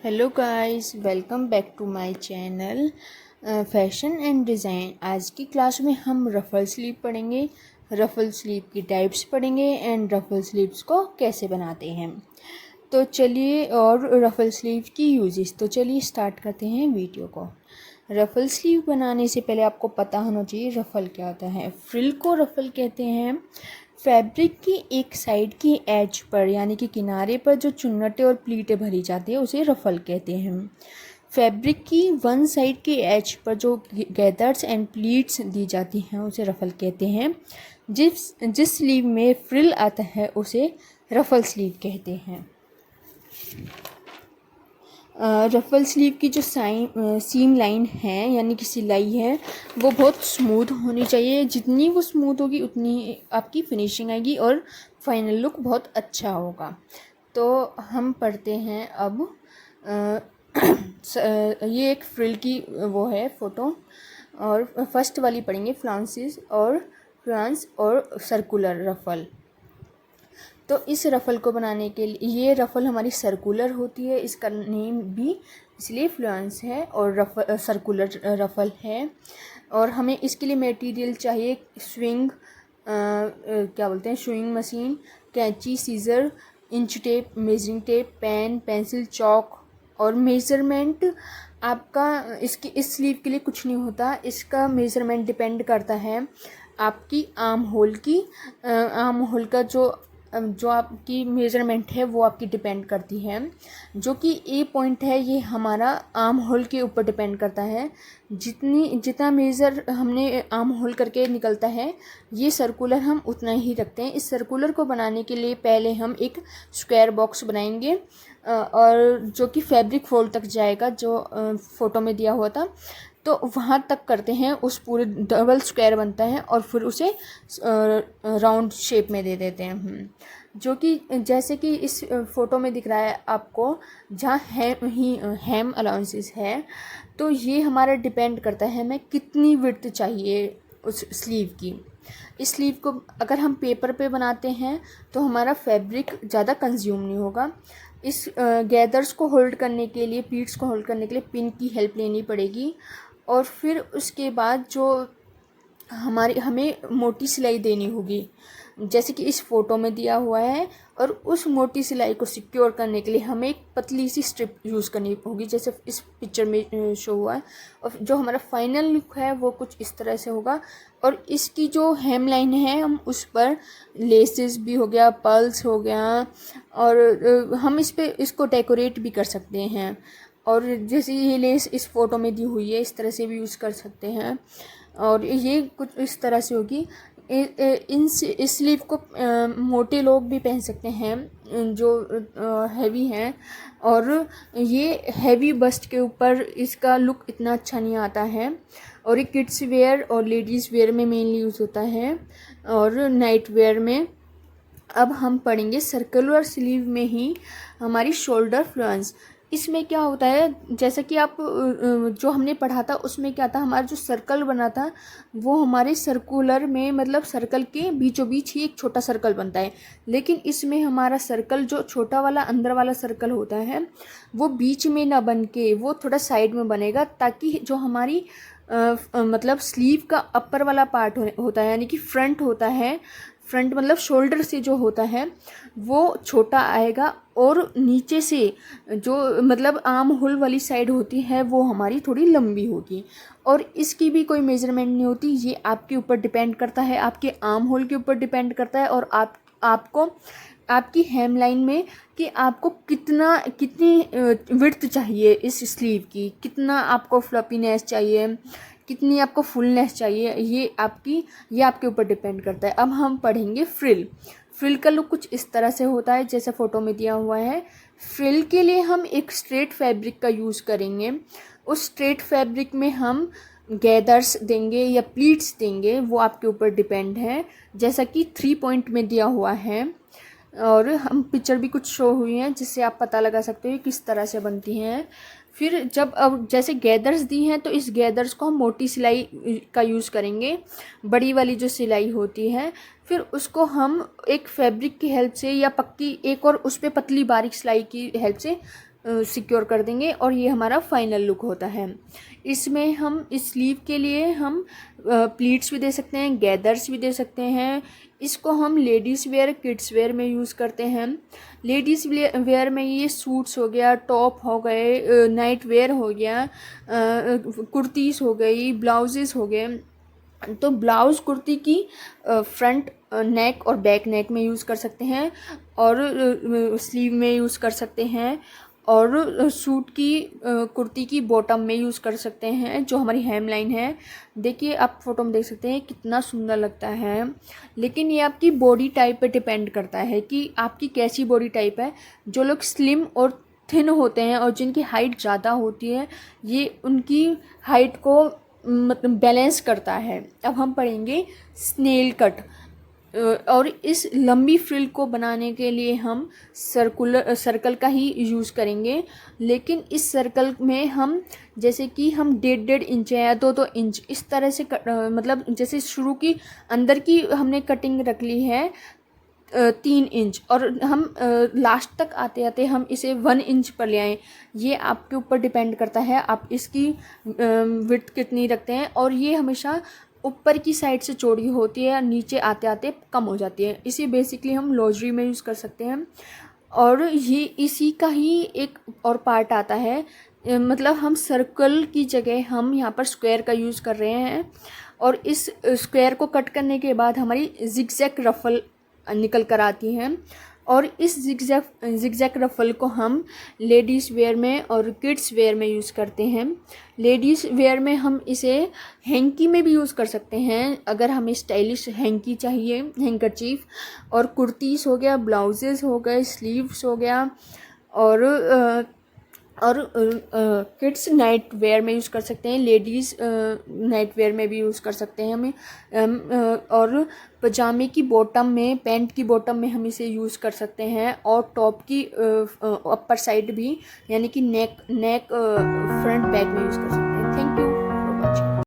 Hello guys, welcome back to my channel fashion and design. आज की class में हम रफ़ल स्लीव पढ़ेंगे, रफ़ल स्लीव की टाइप्स पढ़ेंगे एंड रफ़ल स्लीव्स को कैसे बनाते हैं। तो चलिए, और रफ़ल स्लीव की यूजेस। तो चलिए स्टार्ट करते हैं वीडियो को। रफ़ल स्लीव बनाने से पहले आपको पता होना चाहिए रफ़ल क्या होता है। फ्रिल को रफ़ल कहते हैं। फैब्रिक की एक साइड की एज पर यानी कि किनारे पर जो चुन्नटें और प्लीटें भरी जाती है उसे रफ़ल कहते हैं। फैब्रिक की वन साइड की एज पर जो गैदर्स एंड प्लीट्स दी जाती हैं उसे रफ़ल कहते हैं। जिस स्लीव में फ्रिल आता है उसे रफ़ल स्लीव कहते हैं। रफ़ल स्लीव की जो सीम लाइन है यानी कि सिलाई है वो बहुत स्मूथ होनी चाहिए। जितनी वो स्मूथ होगी उतनी आपकी फिनिशिंग आएगी और फाइनल लुक बहुत अच्छा होगा। तो हम पढ़ते हैं अब ये एक फ्रिल की वो है फ़ोटो, और फर्स्ट वाली पढ़ेंगे फ्लांस और सर्कुलर रफ़ल। तो इस रफ़ल को बनाने के लिए, ये रफ़ल हमारी सर्कुलर होती है, इसका नेम भी इसलिए फ्लांस है और सर्कुलर रफ़ल है। और हमें इसके लिए मटेरियल चाहिए स्विंग मशीन, कैंची, scissors, inch tape, measuring tape, pen, pencil, chalk. और मेज़रमेंट आपका इस स्लीव के लिए कुछ नहीं होता। इसका मेज़रमेंट डिपेंड करता है आपकी आर्म होल का जो आपकी मेज़रमेंट है वो आपकी डिपेंड करती है। जो कि ए पॉइंट है ये हमारा आर्म होल के ऊपर डिपेंड करता है। जितना मेज़र हमने आर्म होल करके निकलता है ये सर्कुलर हम उतना ही रखते हैं। इस सर्कुलर को बनाने के लिए पहले हम एक स्क्वायर बॉक्स बनाएंगे और जो कि फैब्रिक फोल्ड तक जाएगा, जो फ़ोटो में दिया हुआ था। तो वहाँ तक करते हैं, उस पूरे डबल स्क्वायर बनता है और फिर उसे राउंड शेप में दे देते हैं। जो कि जैसे कि इस फ़ोटो में दिख रहा है आपको, जहाँ हेम अलाउंसेस है। तो ये हमारा डिपेंड करता है हमें कितनी विड्थ चाहिए उस स्लीव की। इस स्लीव को अगर हम पेपर पे बनाते हैं तो हमारा फैब्रिक ज़्यादा कंज्यूम नहीं होगा। इस गैदर्स को होल्ड करने के लिए, प्लीट्स को होल्ड करने के लिए पिन की हेल्प लेनी पड़ेगी। और फिर उसके बाद जो हमें मोटी सिलाई देनी होगी, जैसे कि इस फ़ोटो में दिया हुआ है। और उस मोटी सिलाई को सिक्योर करने के लिए हमें एक पतली सी स्ट्रिप यूज़ करनी होगी, जैसे इस पिक्चर में शो हुआ है। और जो हमारा फाइनल लुक है वो कुछ इस तरह से होगा। और इसकी जो हेम लाइन है हम उस पर लेसेस भी हो गया, पर्ल्स हो गया, और हम इसको डेकोरेट भी कर सकते हैं। और जैसे ये लेस इस फ़ोटो में दी हुई है इस तरह से भी यूज़ कर सकते हैं। और ये कुछ इस तरह से होगी। इस स्लीव को मोटे लोग भी पहन सकते हैं जो हैवी हैं। और ये हैवी बस्ट के ऊपर इसका लुक इतना अच्छा नहीं आता है। और ये किड्स वेयर और लेडीज़ वेयर में मेनली यूज़ होता है, और नाइट वेयर में। अब हम पढ़ेंगे सर्कुलर स्लीव में ही हमारी शोल्डर फ्लांस। इसमें क्या होता है, जैसा कि आप जो हमने पढ़ा था उसमें क्या था, हमारा जो सर्कल बना था वो हमारे सर्कुलर में, मतलब सर्कल के बीचों बीच ही एक छोटा सर्कल बनता है। लेकिन इसमें हमारा सर्कल जो छोटा वाला अंदर वाला सर्कल होता है वो बीच में ना बन के वो थोड़ा साइड में बनेगा, ताकि जो हमारी मतलब स्लीव का अपर वाला पार्ट होता है यानी कि फ्रंट होता है, फ्रंट मतलब शोल्डर से जो होता है वो छोटा आएगा। और नीचे से जो मतलब आर्म होल वाली साइड होती है वो हमारी थोड़ी लंबी होगी। और इसकी भी कोई मेजरमेंट नहीं होती, ये आपके ऊपर डिपेंड करता है, आपके आर्म होल के ऊपर डिपेंड करता है। और आपको आपकी हेम लाइन में कि आपको कितनी विड्थ चाहिए इस स्लीव की, कितना आपको फ्लफीनेस चाहिए, कितनी आपको फुलनेस चाहिए, ये आपके ऊपर डिपेंड करता है। अब हम पढ़ेंगे फ्रिल का लुक कुछ इस तरह से होता है जैसे फ़ोटो में दिया हुआ है। फ्रिल के लिए हम एक स्ट्रेट फैब्रिक का यूज़ करेंगे। उस स्ट्रेट फैब्रिक में हम गैदर्स देंगे या प्लीट्स देंगे, वो आपके ऊपर डिपेंड है, जैसा कि 3 पॉइंट में दिया हुआ है। और हम पिक्चर भी कुछ शो हुई हैं जिससे आप पता लगा सकते हो किस तरह से बनती हैं। फिर अब जैसे गैदर्स दी हैं तो इस गैदर्स को हम मोटी सिलाई का यूज़ करेंगे, बड़ी वाली जो सिलाई होती है। फिर उसको हम एक फैब्रिक की हेल्प से या पक्की एक और उस पर पतली बारीक सिलाई की हेल्प से सिक्योर कर देंगे और ये हमारा फाइनल लुक होता है। इसमें हम इस स्लीव के लिए हम प्लीट्स भी दे सकते हैं, गैदर्स भी दे सकते हैं। इसको हम लेडीज़ वेयर, किड्स वेयर में यूज़ करते हैं। लेडीज़ वेयर में ये सूट्स हो गया, टॉप हो गए, नाइट वेयर हो गया, कुर्तीज़ हो गई, ब्लाउजेस हो गए। तो ब्लाउज़ कुर्ती की फ्रंट नेक और बैक नेक में यूज़ कर सकते हैं और स्लीव में यूज़ कर सकते हैं और सूट की कुर्ती की बॉटम में यूज़ कर सकते हैं, जो हमारी हेम लाइन है। देखिए आप फोटो में देख सकते हैं कितना सुंदर लगता है। लेकिन ये आपकी बॉडी टाइप पे डिपेंड करता है कि आपकी कैसी बॉडी टाइप है। जो लोग स्लिम और थिन होते हैं और जिनकी हाइट ज़्यादा होती है, ये उनकी हाइट को मतलब बैलेंस करता है। अब हम पढ़ेंगे स्नेल कट। और इस लंबी फ्रिल को बनाने के लिए हम सर्कल का ही यूज़ करेंगे। लेकिन इस सर्कल में हम जैसे कि हम 1.5 इंच या 2 इंच इस तरह से मतलब जैसे शुरू की अंदर की हमने कटिंग रख ली है 3 इंच और हम लास्ट तक आते आते हम इसे 1 इंच पर ले आएँ। ये आपके ऊपर डिपेंड करता है आप इसकी विड्थ कितनी रखते हैं। और ये हमेशा ऊपर की साइड से चौड़ी होती है, नीचे आते आते कम हो जाती है। इसे बेसिकली हम लॉजरी में यूज़ कर सकते हैं। और ये इसी का ही एक और पार्ट आता है, मतलब हम सर्कल की जगह हम यहाँ पर स्क्वायर का यूज़ कर रहे हैं। और इस स्क्वायर को कट करने के बाद हमारी जिगजैग रफल निकल कर आती हैं। और इस जिगजैग रफल को हम लेडीज़ वेयर में और किड्स वेयर में यूज़ करते हैं। लेडीज़ वेयर में हम इसे हैंकी में भी यूज़ कर सकते हैं अगर हमें स्टाइलिश हैंकी चाहिए, हैंकरचीफ। और कुर्तीज़ हो गया, ब्लाउजेज़ हो गए, स्लीव्स हो गया। और किड्स नाइट वेयर में यूज़ कर सकते हैं, लेडीज़ नाइट वेयर में भी यूज़ कर सकते हैं हमें। और पजामे की बॉटम में, पैंट की बॉटम में हम इसे यूज़ कर सकते हैं। और टॉप की अपर साइड भी, यानी कि नेक फ्रंट बैक में यूज़ कर सकते हैं। Thank you.